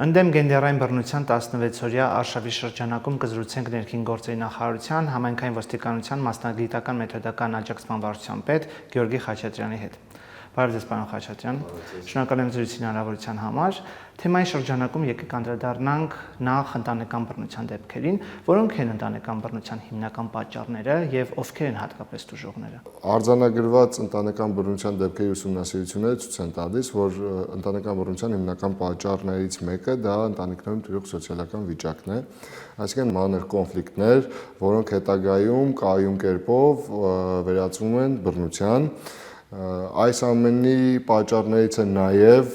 Ընդդեմ գենդերային բռնության 16-օրյա արշավի շրջանակում կզրուցենք ներքին գործերի նախարարության համայնքային ոստիկանության մասնագիտական մեթոդական աջակցման վարչության պետ Գեորգի Խաչատրյանի հետ։ Բարև ձեզ, պարոն Խաչատրյան։ Շնորհակալ եմ զրույցի հնարավորության համար։ Թեմայի շրջանակում եկեք անդրադառնանք նախ ընտանեկան բռնության դեպքերին, որոնք են ընտանեկան բռնության հիմնական պատճառները եւ ովքեր են հատկապես տուժողները։ Արձանագրված ընտանեկան բռնության դեպքերի ուսումնասիրությունները ցույց են տալիս, որ ընտանեկան բռնության հիմնական պատճառներից մեկը դա ընտանիքներում տիրող սոցիալական վիճակն է, այսինքն մանր կոնֆլիկտներ, որոնք հետագայում կայուն կերպով վերածվում են բռնության։ Այս ամենի պատճառներից է նաև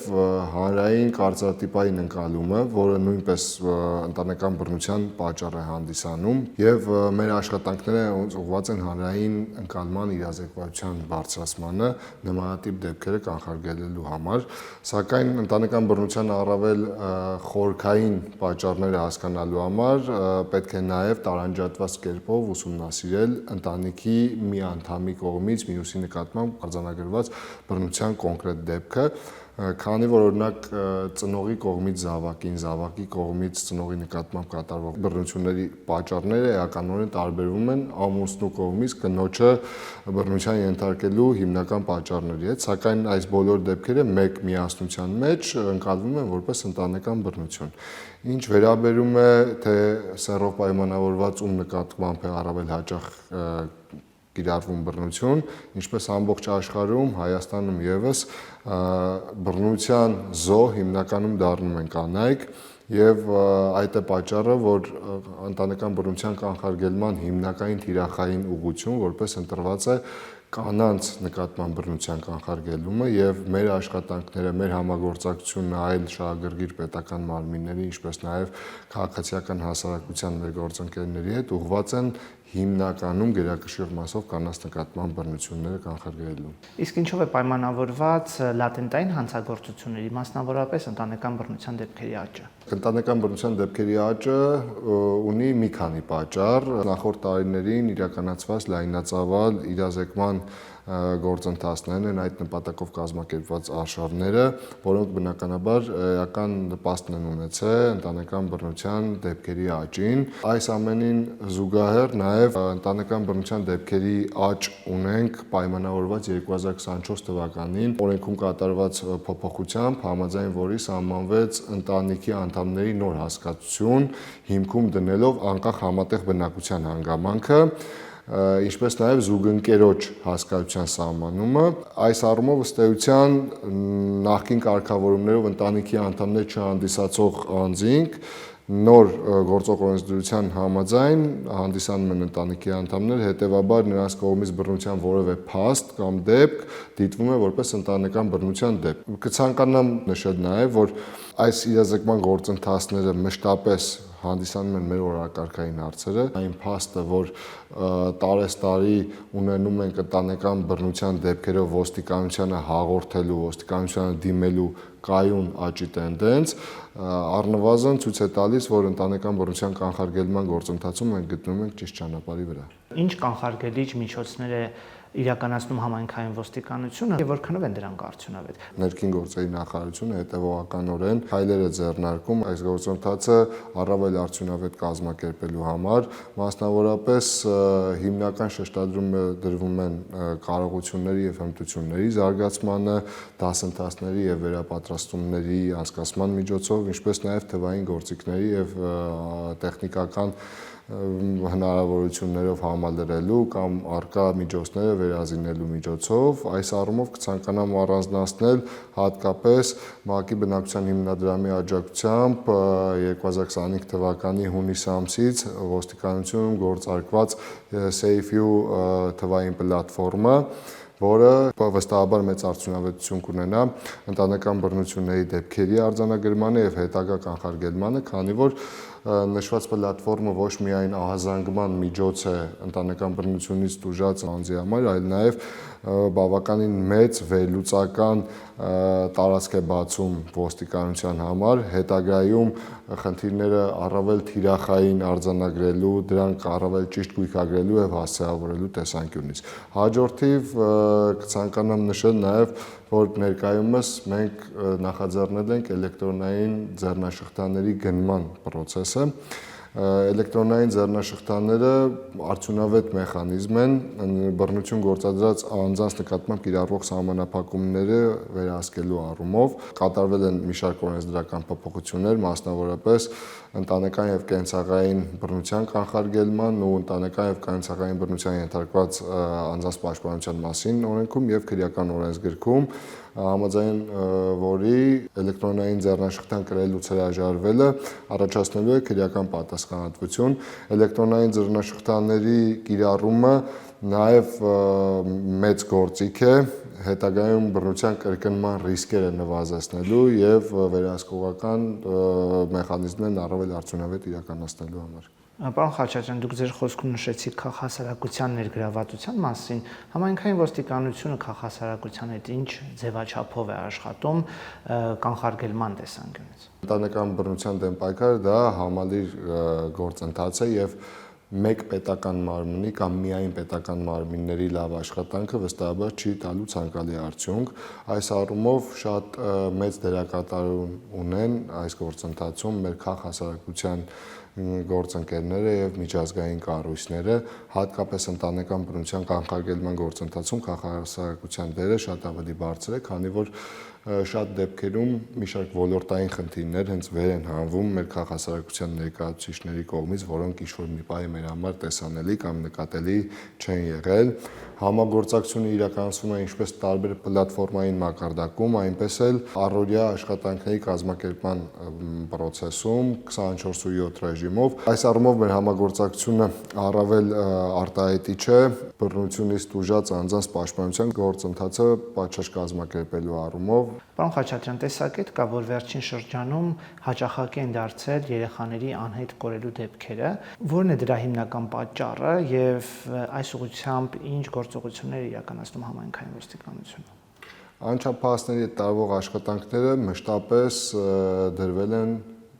հանրային կարծրատիպային ընկալումը, որը նույնպես ընտանեկան բռնության պատճառ է հանդիսանում, եւ մեր աշխատանքները ուղղված են հանրային ընկալման իրազեկվածության բարձրացմանը նմանատիպ դեպքերը կանխարգելելու համար, սակայն ընտանեկան բռնության առավել խորքային պատճառները հասկանալու համար պետք է նաև տարանջատված կերպով ուսումնասիրել ընտանիքի մի անդամի կողմից մյուսի նկատմամբ արձանագրված բռնության կոնկրետ դեպքը, քանի որ օրինակ ծնողի կողմից զավակի կողմից ծնողի նկատմամբ կատարվող բռնությունների պատճառները էականորեն տարբերվում են ամուսնու կողմից կնոջը բռնության ենթարկելու հիմնական պատճառների հետ, սակայն այս բոլոր դեպքերը մեկ միասնության մեջ ընկալվում են որպես ընտանեկան բռնություն։ Ինչ վերաբերում է թե սեռով պայմանավորված ում նկատմամբ է առավել հաճախ կիրառվում բռնություն, ինչպես ամբողջ աշխարհում, Հայաստանում եւս բռնության զոհ հիմնականում դառնում են կանայք եւ այդ է պատճառը, որ ընտանեկան բռնության կանխարգելման հիմնական թիրախային ուղղություն որպես ընտրված է կանանց նկատմամբ բռնության կանխարգելումը եւ մեր աշխատանքները, մեր համագործակցությունը այլ շահագրգիռ պետական մարմինների, ինչպես նաեւ քաղաքացիական հասարակության մեր գործընկերների հետ ուղղված են հիմնականում գերակշիռ մասով կանանց նկատմամբ բռնությունները կանխարգելելու։ Իսկ ինչով է պայմանավորված լատենտային հանցագործությունների, մասնավորապես ընտանեկան բռնության դեպքերի աճը։ Ընտանեկան բռնության դեպքերի աճը ունի մի քանի պատճառ։ Նախորդ տարիներին իրականացված լայնածավալ իրազեկման գործընթացներն են այդ նպատակով կազմակերպված արշավները, որոնք բնականաբար էական նպաստ են ունեցել ընտանեկան բռնության դեպքերի աճին։ Այս ամենին զուգահեռ նաև ընտանեկան բռնության դեպքերի աճ ունենք պայմանավորված 2024 թվականին օրենքում կատարված փոփոխությամբ, համաձայն որի սահմանվեց ընտանիքի անդամների նոր հասկացություն, հիմքում դնելով անկախ համատեղ բնակության հանգամանքը, ինչպես նաև զուգընկերոջ հասկացության սահմանումը։ Այս առումով ըստ էության նախկին կարգավորումներով ընտանիքի անդամներ չհանդիսացող անձինք նոր գործող օրենսդրության համաձայն հանդիսանում են ընտանիքի անդամներ, հետևաբար նրանց կողմից բռնության որևէ փաստ կամ դեպք դիտվում է որպես ընտանեկան բռնության դեպք։ Կցանկանամ նշել նաև, որ այս իրազեկման գործընթացները մշտապես հանդիսանում են մեր օրակարգային հարցերը, այն փաստը, որ տարեստարի ունենում ենք ընտանեկան բռնության դեպքերով ոստիկանությանը հաղորդելու, ոստիկանությանը դիմելու կայուն աճի տենդենց, առնվազն ցույց է տալիս, որ ընտանեկան բռնության կանխարգելման գործընթացում մենք գտնվում ենք ճիշտ ճանապարհի վրա։ Ինչ կանխարգելիչ միջոցներ է իրականացնում համայնքային ոստիկանությունը եւ որքանով են դրանք արդյունավետ։ Ներքին գործերի նախարարությունը հետևողականորեն քայլեր է ձեռնարկում այս գործընթացը առավել արդյունավետ կազմակերպելու համար, մասնավորապես հիմնական շեշտադրումը դրվում են կարողությունների եւ հմտությունների զարգացմանը, դասընթացների եւ վերապատրաստումների անցկացման միջոցով, ինչպես նաեւ թվային գործիքների եւ տեխնիկական հնարավորություններով համալրելու կամ արկա միջոցները վերազինելու միջոցով։ Այս առումով կցանկանամ առանձնացնել հատկապես ՄԱԿ-ի բնակչության հիմնադրամի աջակցությամբ 2025 թվականի հունիս ամսից ոստիկանությունում գործարկված SafeU թվային պլատֆորմը, որը վստահաբար մեծ արդյունավետություն կունենա ընտանեկան բռնությունների դեպքերի արձանագրմանը եւ հետագա կանխարգելմանը, քանի որ նշված պլատֆորմը ոչ միայն ահազանգման միջոց է ընտանեկան բռնությունից տուժած անձի համար, այլ նաև բավականին մեծ վերլուծական տարածք է բացում ոստիկանության համար, հետագայում խնդիրները առավել թիրախային արձանագրելու, դրանք առավել ճիշտ գույքագրելու եւ հասցեավորելու տեսանկյունից։ Հաջորդիվ կցանկանամ նշել նաեւ, որ ներկայումս մենք նախաձեռնել ենք էլեկտրոնային ձեռնաշղթաների գնման process-ը։ Էլեկտրոնային ձեռնաշղթաները արդյունավետ մեխանիզմ են բռնություն գործադրած անձանց նկատմամբ կիրառվող սահմանափակումները վերահսկելու առումով։ Կատարվել են մի շարք օրենսդրական փոփոխություններ, մասնավորապես ընտանեկան եւ կենցաղային բռնության կանխարգելման ու ընտանեկան եւ կենցաղային բռնության ենթարկված անձանց պաշտպանության մասին օրենքում եւ քրեական օրենսգրքում, համաձայն որի էլեկտրոնային ձեռնաշղթան կրելուց հրաժարվելը առաջացնելու է քրեական պատասխանատվություն։ Էլեկտրոնային ձեռնաշղթաների կիրառումը նաև մեծ գործիք է հետագայում բռնության կրկնման ռիսկերը նվազեցնելու եւ վերահսկողական մեխանիզմներն առավել արդյունավետ իրականացնելու համար։ Պարոն Խաչատրյան, դուք ձեր խոսքում նշեցիք քաղաքասարակության ներգրավվածության մասին։ Համայնքային ոստիկանությունը քաղաքասարակության հետ ինչ ձևաչափով է աշխատում կանխարգելման տեսանկյունից։ Ընտանեկան բռնության դեմ պայքարը դա համալիր գործընթաց է եւ մեկ պետական մարմնի կամ միայն պետական մարմինների լավ աշխատանքը վստահաբար չի տալու ցանկալի արդյունք։ Այս առումով շատ մեծ դերակատարություն ունեն այս գործընթացում մեր քաղաքասարակության գործընկերները եւ միջազգային կառույցները, հատկապես ընտանեկան բռնության կանխարգելման գործընթացում քաղաքասարակության դերը շատ ավելի բարձր է, քանի որ շատ դեպքերում մի շարք ոլորտային խնդիրներ հենց վեր են հանվում մեր քաղաքասարակության ներկայացուցիչների կողմից, որոնք ինչ-որ մի պահի մեր համար տեսանելի կամ նկատելի չեն եղել։ Համագործակցությունը իրականացվում է ինչպես տարբեր պլատֆորմային մակարդակում, այնպես էլ առօրյա աշխատանքների կազմակերպման process-ում 24/7 ռեժիմով։ Այս առումով մեր համագործակցությունը առավել արտահայտիչ է բռնությունից տուժած անձանց պաշտպանության գործընթացը պատշաճ կազմակերպելու առումով։ Պարոն Խաչատրյան, տեսակետ կա, որ վերջին շրջանում հաճախակի են դարձել երեխաների անհետ կորելու դեպքերը, որն է դրա հիմնական պատճառը եւ այս ուղղությամբ ինչ գործողություններ իրականացնում համայնքային ոստիկանությունը։ Անչափահասների հետ տարվող աշխատանքները մշտապես դրվել են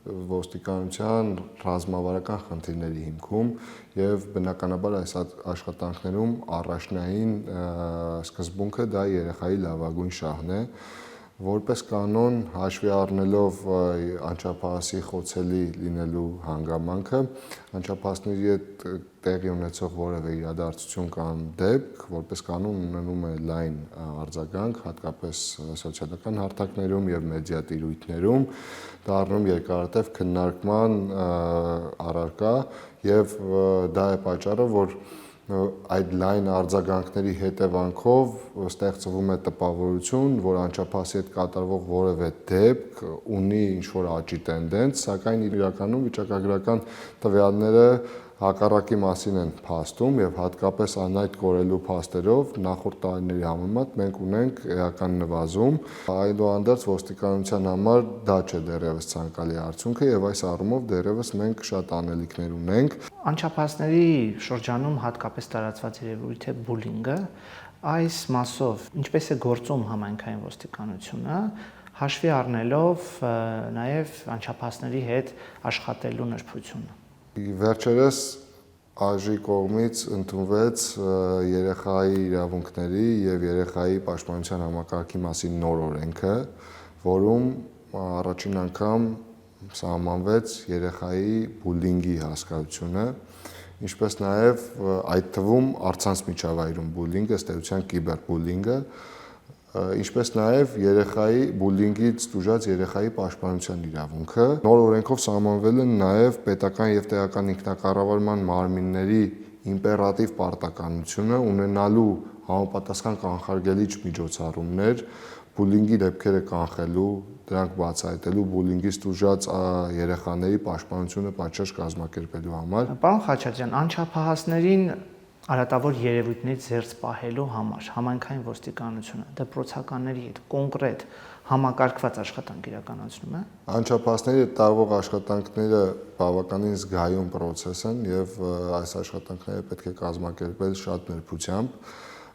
ոստիկանության ռազմավարական խնդիրների հիմքում եւ բնականաբար այս աշխատանքներում առաջնային սկզբունքը դա երեխայի լավագույն շահն է, որպես կանոն հաշվի առնելով անչափահասի խոցելի լինելու հանգամանքը, անչափահասների հետ տեղի ունեցող որևէ իրադարձություն կամ դեպք, որպես կանոն ունենում է լայն արձագանք, հատկապես սոցիալական հարթակներում եւ մեդիա տիրույթներում, դառնում երկարատև քննարկման առարկա եւ դա է պատճառը, որ այդ լայն արձագանքների հետևանքով ստեղծվում է տպավորություն, որ անչափահասի հետ կատարվող որևէ դեպք ունի ինչ-որ աճի տենդենց, սակայն իրականում վիճակագրական տվյալները հակառակի մասին են փաստում եւ հատկապես անհայտ կորելու փաստերով նախորդ տարիների համեմատ մենք ունենք էական նվազում, այդուհանդերձ ոստիկանության համար դա չէ դեռևս ցանկալի արդյունքը եւ այս առումով դեռևս մենք շատ անելիքներ ունենք։ Անչափահասների շրջանում հատկապես տարածված երևույթ է բուլինգը, այս մասով ինչպես է գործում համայնքային ոստիկանությունը, հաշվի առնելով նաեւ անչափահասների հետ աշխատելու նրբությունը։ Վերջերս ԱԺ կողմից ընդունվեց երեխայի իրավունքների եւ երեխայի պաշտպանության համակարգի մասին նոր օրենքը, որում առաջին անգամ սահմանվեց երեխայի բուլինգի հասկացությունը, ինչպես նաեւ այդ թվում առցանց միջավայրում բուլինգը, ըստ էության կիբերբուլինգը, ինչպես նաև երեխայի բուլինգից տուժած երեխայի պաշտպանության իրավունքը։ Նոր օրենքով սահմանվել են նաև պետական եւ տեղական ինքնակառավարման մարմինների իմպերատիվ պարտականությունը ունենալու համապատասխան կանխարգելիչ միջոցառումներ բուլինգի դեպքերը կանխելու, դրանք բացահայտելու, բուլինգից տուժած երեխաների պաշտպանությունը պատշաճ կազմակերպելու համար։ Պարոն Խաչատրյան, անչափահասներին արատավոր երևույթներից զերծ պահելու համար համայնքային ոստիկանությունը դպրոցականների հետ կոնկրետ համակարգված աշխատանք իրականացնում է։ Անչափահասների հետ տարվող աշխատանքները բավականին զգայուն process են եւ այս աշխատանքները պետք է կազմակերպել շատ նրբությամբ,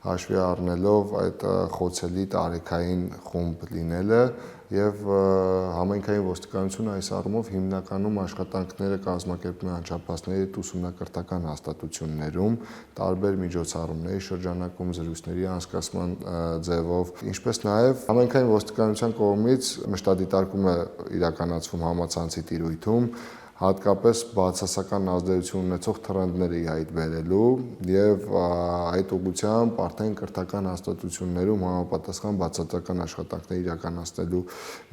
հաշվի առնելով այդ խոցելի տարիքային խումբ լինելը եւ համայնքային ոստիկանությունը այս առումով հիմնականում աշխատանքները կազմակերպում է անչափահասների հետ ուսումնակրթական հաստատություններում, տարբեր միջոցառումների շրջանակում, զրույցների անցկացման ձևով, ինչպես նաեւ համայնքային ոստիկանության կողմից մշտադիտարկում է իրականացվում համացանցի տիրույթում, հատկապես բացասական ազդեցություն ունեցող թրենդները իհայտ բերելու եւ այդ ուղղությամբ արդեն կրթական հաստատություններում համապատասխան բացատրական աշխատանքներ իրականացնելու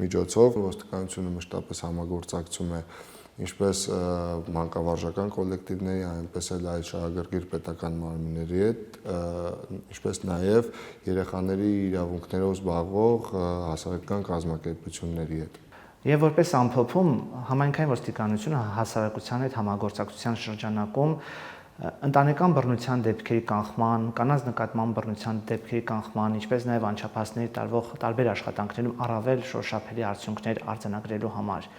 միջոցով ոստիկանությունը մշտապես համագործակցում է ինչպես մանկավարժական կոլեկտիվների, այնպես էլ այլ շահագրգիռ պետական մարմինների հետ, ինչպես նաեւ երեխաների իրավունքներով զբաղվող հասարակական կազմակերպությունների հետ։ Եվ որպես ամփոփում համայնքային ոստիկանությունը հասարակության հետ համագործակցության շրջանակում ընտանեկան բռնության դեպքերի կանխման, կանանց նկատմամբ բռնության դեպքերի կանխման, ինչպես նաև անչափահասների տարվող տարբեր աշխատանքներում առավել շոշափելի արդյունքներ արձանագրելու համար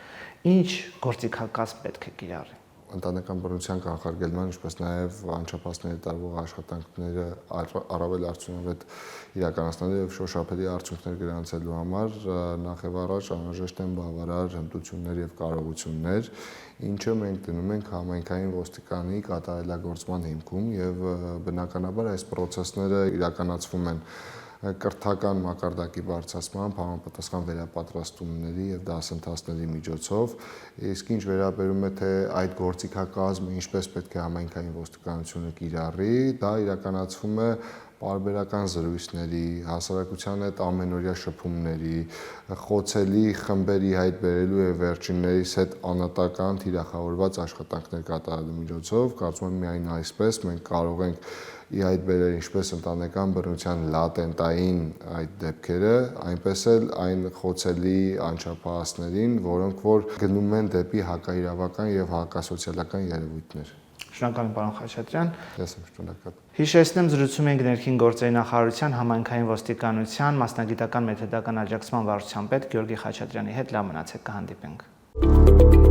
ինչ գործիքակազմ պետք է կիրառի։ Ընտանեկան բռնության կանխարգելման, ինչպես նաև անչափահասների տարվող աշխատանքները առավել արդյունավետ իրականացնելու եւ շոշափելի արդյունքներ գրանցելու համար նախ եւ առաջ անհրաժեշտ են բավարար հմտություններ եւ կարողություններ, ինչը մենք դնում ենք համայնքային ոստիկանի կատարելագործման հիմքում եւ բնականաբար այս process-ները իրականացվում են կրթական մակարդակի բարձրացմամբ, համապատասխան վերապատրաստումների եւ դասընթացների միջոցով, իսկ ինչ վերաբերում է թե այդ գործիքակազմը ինչպես պետք է համայնքային ոստիկանությունը կիրառի, դա իրականացվում է պարբերական զրույցների, հասարակության հետ ամենօրյա շփումների, խոցելի խմբերի հայտ բերելու եւ վերջիններիս հետ անհատական թիրախավորված աշխատանքներ կատարելու միջոցով, կարծում եմ միայն այսպես մենք կարող ենք իհայտ բերել ինչպես ընտանեկան բռնության լատենտային այդ դեպքերը, այնպես էլ այն խոցելի անչափահասներին, որոնք որ գնում են դեպի հակաիրավական եւ հակասոցիալական երևույթներ։ Շնորհակալ եմ, պարոն Խաչատրյան։ Ես եմ շնորհակալ։ Հիշեցնեմ, զրուցում ենք ներքին գործերի նախարարության համայնքային ոստիկանության մասնագիտական մեթոդական աջակցման վարչության պետ Գյորգի Խաչատրյանի հետ։ Լավ մնացեք, կհանդիպենք։